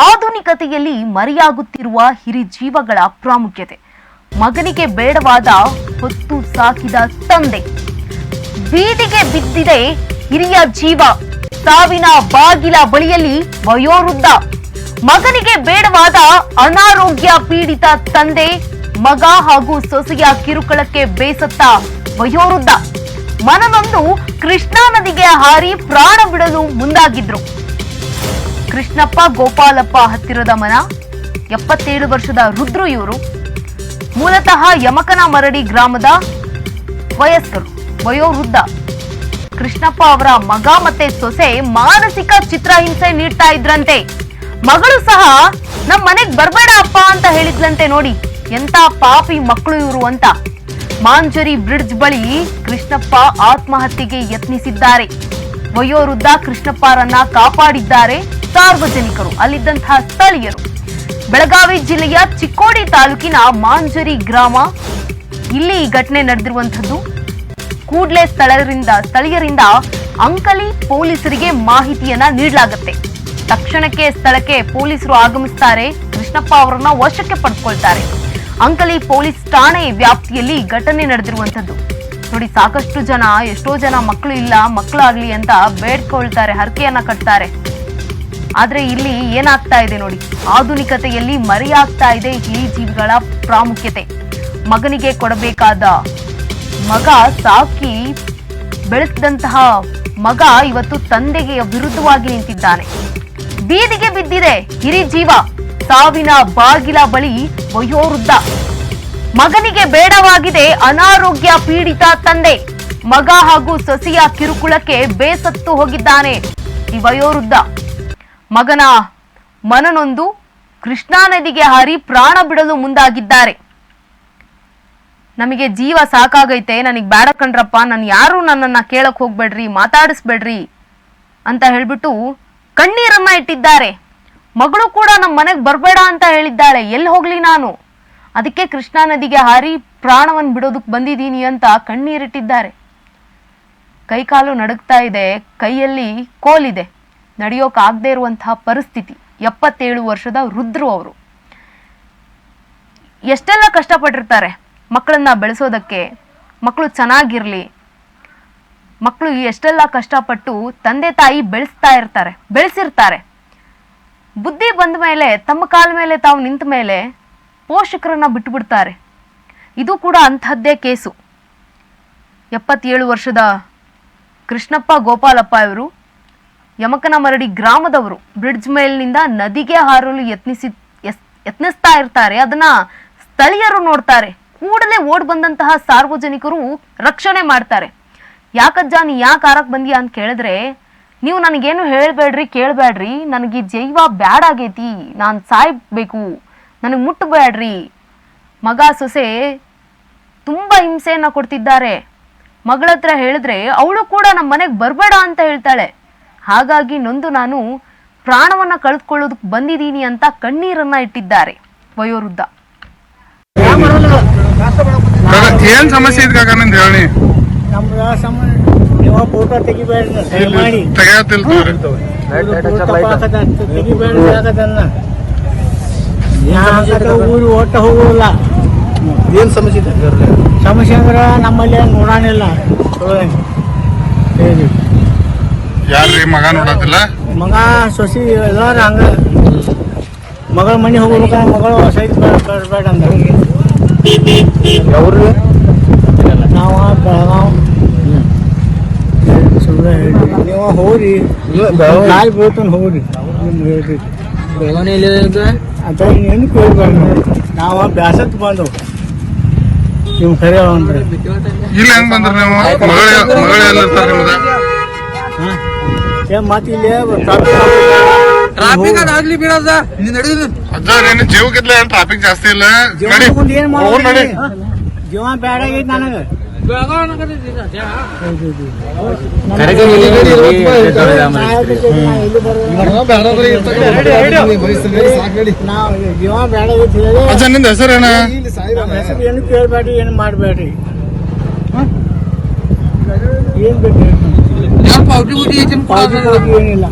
ಆಧುನಿಕತೆಯಲ್ಲಿ ಮರೆಯಾಗುತ್ತಿರುವ ಹಿರಿಜೀವಗಳ ಪ್ರಾಮುಖ್ಯತೆ. ಮಗನಿಗೆ ಬೇಡವಾದ ಹೊತ್ತು ಸಾಕಿದ ತಂದೆ. ಬೀದಿಗೆ ಬಿದ್ದಿದೆ ಹಿರಿಯ ಜೀವ. ಸಾವಿನ ಬಾಗಿಲ ಬಳಿಯಲ್ಲಿ ವಯೋವೃದ್ಧ. ಮಗನಿಗೆ ಬೇಡವಾದ ಅನಾರೋಗ್ಯ ಪೀಡಿತ ತಂದೆ. ಮಗ ಹಾಗೂ ಸೊಸೆಯ ಕಿರುಕುಳಕ್ಕೆ ಬೇಸತ್ತ ವಯೋವೃದ್ಧ. ಮನನೊಂದು ಕೃಷ್ಣಾ ನದಿಗೆ ಹಾರಿ ಪ್ರಾಣ ಬಿಡಲು ಮುಂದಾಗಿದ್ರು. ಕೃಷ್ಣಪ್ಪ ಗೋಪಾಲಪ್ಪ ಹತ್ತಿರದ ಮನ. 77 ವರ್ಷದ ರುದ್ರು ಇವರು. ಮೂಲತಃ ಯಮಕನಮರಡಿ ಗ್ರಾಮದ ವಯಸ್ಕರು. ವಯೋವೃದ್ಧ ಕೃಷ್ಣಪ್ಪ ಅವರ ಮಗ ಮತ್ತೆ ಸೊಸೆ ಮಾನಸಿಕ ಚಿತ್ರಹಿಂಸೆ ನೀಡ್ತಾ ಇದ್ರಂತೆ. ಮಗಳು ಸಹ ನಮ್ಮ ಮನೆಗ್ ಬರ್ಬೇಡ ಅಪ್ಪ ಅಂತ ಹೇಳಿದ್ಲಂತೆ. ನೋಡಿ ಎಂತ ಪಾಪಿ ಮಕ್ಕಳು ಇವರು ಅಂತ. ಮಾಂಜರಿ ಬ್ರಿಡ್ಜ್ ಬಳಿ ಕೃಷ್ಣಪ್ಪ ಆತ್ಮಹತ್ಯೆಗೆ ಯತ್ನಿಸಿದ್ದಾರೆ. ವಯೋವೃದ್ಧ ಕೃಷ್ಣಪ್ಪರನ್ನ ಕಾಪಾಡಿದ್ದಾರೆ ಸಾರ್ವಜನಿಕರು, ಅಲ್ಲಿದ್ದಂತಹ ಸ್ಥಳೀಯರು. ಬೆಳಗಾವಿ ಜಿಲ್ಲೆಯ ಚಿಕ್ಕೋಡಿ ತಾಲೂಕಿನ ಮಾಂಜರಿ ಗ್ರಾಮ. ಇಲ್ಲಿ ಈ ಘಟನೆ ನಡೆದಿರುವಂತದ್ದು. ಕೂಡಲೇ ಸ್ಥಳೀಯರಿಂದ ಅಂಕಲಿ ಪೊಲೀಸರಿಗೆ ಮಾಹಿತಿಯನ್ನ ನೀಡಲಾಗುತ್ತೆ. ತಕ್ಷಣಕ್ಕೆ ಸ್ಥಳಕ್ಕೆ ಪೊಲೀಸರು ಆಗಮಿಸ್ತಾರೆ. ಕೃಷ್ಣಪ್ಪ ಅವರನ್ನ ವಶಕ್ಕೆ ಪಡೆದುಕೊಳ್ತಾರೆ. ಅಂಕಲಿ ಪೊಲೀಸ್ ಠಾಣೆ ವ್ಯಾಪ್ತಿಯಲ್ಲಿ ಘಟನೆ ನಡೆದಿರುವಂತದ್ದು. ನೋಡಿ, ಸಾಕಷ್ಟು ಜನ, ಎಷ್ಟೋ ಜನ ಮಕ್ಕಳು ಇಲ್ಲ, ಮಕ್ಕಳಾಗ್ಲಿ ಅಂತ ಬೇಡ್ಕೊಳ್ತಾರೆ, ಹರಕೆಯನ್ನ ಕಟ್ತಾರೆ. ಆದ್ರೆ ಇಲ್ಲಿ ಏನಾಗ್ತಾ ಇದೆ ನೋಡಿ, ಆಧುನಿಕತೆಯಲ್ಲಿ ಮರೆಯಾಗ್ತಾ ಇದೆ ಈ ಜೀವಿಗಳ ಪ್ರಾಮುಖ್ಯತೆ. ಮಗನಿಗೆ ಕೊಡಬೇಕಾದ ಮಗ, ಸಾಕಿ ಬೆಳೆಸಿದಂತಹ ಮಗ ಇವತ್ತು ತಂದೆಗೆ ವಿರುದ್ಧವಾಗಿ ನಿಂತಿದ್ದಾನೆ. ಬೀದಿಗೆ ಬಿದ್ದಿದೆ ಹಿರಿಜೀವ. ಸಾವಿನ ಬಾಗಿಲ ಬಳಿ ವಯೋವೃದ್ಧ. ಮಗನಿಗೆ ಬೇಡವಾಗಿದೆ ಅನಾರೋಗ್ಯ ಪೀಡಿತ ತಂದೆ. ಮಗ ಹಾಗೂ ಸೊಸೆಯ ಕಿರುಕುಳಕ್ಕೆ ಬೇಸತ್ತು ಹೋಗಿದ್ದಾನೆ ಈ ವಯೋವೃದ್ಧ. ಮಗನ ಮನನೊಂದು ಕೃಷ್ಣಾ ನದಿಗೆ ಹಾರಿ ಪ್ರಾಣ ಬಿಡಲು ಮುಂದಾಗಿದ್ದಾರೆ. ನಮಗೆ ಜೀವ ಸಾಕಾಗೈತೆ, ನನಗೆ ಬೇಡ ಕಣ್ರಪ್ಪ, ನಾನು ಯಾರು ನನ್ನನ್ನ ಕೇಳಕ್ ಹೋಗ್ಬೇಡ್ರಿ, ಮಾತಾಡಿಸ್ಬೇಡ್ರಿ ಅಂತ ಹೇಳ್ಬಿಟ್ಟು ಕಣ್ಣೀರನ್ನ ಇಟ್ಟಿದ್ದಾರೆ. ಮಗಳು ಕೂಡ ನಮ್ಮ ಮನೆಗೆ ಬರಬೇಡ ಅಂತ ಹೇಳಿದ್ದಾಳೆ. ಎಲ್ಲಿ ಹೋಗ್ಲಿ ನಾನು, ಅದಕ್ಕೆ ಕೃಷ್ಣಾ ನದಿಗೆ ಹಾರಿ ಪ್ರಾಣವನ್ನು ಬಿಡೋದಕ್ಕೆ ಬಂದಿದ್ದೀನಿ ಅಂತ ಕಣ್ಣೀರಿಟ್ಟಿದ್ದಾರೆ. ಕೈಕಾಲು ನಡುಗ್ತಾ ಇದೆ, ಕೈಯಲ್ಲಿ ಕೋಲಿದೆ, ನಡೆಯೋಕಾಗದೇ ಇರುವಂತಹ ಪರಿಸ್ಥಿತಿ. 77 ವರ್ಷದ ರುದ್ರು ಅವರು. ಎಷ್ಟೆಲ್ಲ ಕಷ್ಟಪಟ್ಟಿರ್ತಾರೆ ಮಕ್ಕಳನ್ನ ಬೆಳೆಸೋದಕ್ಕೆ, ಮಕ್ಕಳು ಚೆನ್ನಾಗಿರ್ಲಿ. ಮಕ್ಕಳು ಎಷ್ಟೆಲ್ಲ ಕಷ್ಟಪಟ್ಟು ತಂದೆ ತಾಯಿ ಬೆಳೆಸಿರ್ತಾರೆ. ಬುದ್ಧಿ ಬಂದ ಮೇಲೆ, ತಮ್ಮ ಕಾಲ ಮೇಲೆ ತಾವು ನಿಂತ ಮೇಲೆ ಪೋಷಕರನ್ನ ಬಿಟ್ಟುಬಿಡ್ತಾರೆ. ಇದು ಕೂಡ ಅಂತಹದ್ದೇ ಕೇಸು. 77 ವರ್ಷದ ಕೃಷ್ಣಪ್ಪ ಗೋಪಾಲಪ್ಪ ಇವರು ಯಮಕನಮರಡಿ ಗ್ರಾಮದವರು. ಬ್ರಿಡ್ಜ್ ಮೇಲಿನಿಂದ ನದಿಗೆ ಹಾರಲು ಯತ್ನಿಸ್ತಾ ಇರ್ತಾರೆ. ಅದನ್ನ ಸ್ಥಳೀಯರು ನೋಡ್ತಾರೆ. ಕೂಡಲೇ ಓಡ್ ಬಂದಂತಹ ಸಾರ್ವಜನಿಕರು ರಕ್ಷಣೆ ಮಾಡ್ತಾರೆ. ಯಾಕಜ್ಜ ನೀ ಯಾಕೆ ಹಾರಕ್ ಬಂದಿಯಾ ಅಂತ ಕೇಳಿದ್ರೆ, ನೀವು ನನಗೇನು ಹೇಳ್ಬೇಡ್ರಿ, ಕೇಳಬೇಡ್ರಿ, ನನಗೆ ಜೀವ ಬ್ಯಾಡಾಗೈತಿ, ನಾನು ಸಾಯ್ಬೇಕು, ನನಗೆ ಮುಟ್ಟಬೇಡ್ರಿ. ಮಗ ಸೊಸೆ ತುಂಬ ಹಿಂಸೆಯನ್ನು ಕೊಡ್ತಿದ್ದಾರೆ. ಮಗಳ ಹತ್ರ ಹೇಳಿದ್ರೆ ಅವಳು ಕೂಡ ನಮ್ಮ ಮನೆಗೆ ಬರಬೇಡ ಅಂತ ಹೇಳ್ತಾಳೆ. ಹಾಗಾಗಿ ನೊಂದು ನಾನು ಪ್ರಾಣವನ್ನ ಕಳೆದುಕೊಳ್ಳೋದಕ್ಕೆ ಬಂದಿದ್ದೀನಿ ಅಂತ ಕಣ್ಣೀರನ್ನ ಇಟ್ಟಿದ್ದಾರೆ ವಯೋವೃದ್ಧ. ಏನ್ ಸಮಸ್ಯೆ ಇದ್ಕಾಗ ಹೇಳಿ. ಫೋಟೋ ತೆಗಿಬೇಡ್ರಿ, ಊರು ಒಟ್ಟ ಹೋಗುದಿಲ್ಲ. ಏನ್ ಸಮಸ್ಯೆ ಇದೆ? ಸಮಸ್ಯೆ ಅಂದ್ರೆ ನಮ್ಮಲ್ಲಿ ನೋಡಾಣಿಲ್ಲ. ಯಾರ್ರಿ ಮಗ ನೋಡತ್ತಿಲ್ಲ? ಮಗ ಸೊಸಿ ಎಲ್ಲಾರು ಹಂಗ. ಮಗಳ ಮನೆ ಹೋಗ್ಬೇಕ, ಮಗಳು ಸೈತ್ ಬೇಡ ಅಂದ. ಅವ್ರಿ ನಾವು ಬೆಳಗಾವ್ ಸುಳ್ಳು ಹೇಳಿ ನೀವು ಹೋಗ್ರಿ, ನಾಯಿ ಬೀಳ್ತಾನೆ ಹೋಗ್ರಿ. ಹೇಳ್ರಿ ಅದ ಏನು ಕೇಳ್ಬೇಡ. ನಾವು ಬ್ಯಾಸತ್ ಬಂದವು ನೀವು ಖರೆ ಅಂದ್ರೆ. ಇಲ್ಲಿ ಹೆಂಗ್ ಬಂದ್ರಿ ನೀವು? ಮತ್ತೆ ಇಲ್ಲಿ ಟ್ರಾಫಿಕ್ ಆಗ್ಲಿ ಬಿಡದ ಜೀವಕ್ಕಿದ್ಲ ಟ್ರಾಫಿಕ್ ಜಾಸ್ತಿ ಇಲ್ಲ. ಏನ್ ಮಾಡಿ ಜೀವ ಬ್ಯಾಡ ಆಗೈತಿ ನನಗೆ. ಜೀವ ಬ್ಯಾಡ ಆಗೈತಿ. ನಿಂದ ಹೆಸರೇನ? ಹೆಸರು ಏನು ಕೇಳ್ಬೇಡ್ರಿ, ಏನು ಮಾಡ್ಬೇಡ್ರಿ. ಏನ್ ಬೇಕು ಏನಿಲ್ಲ.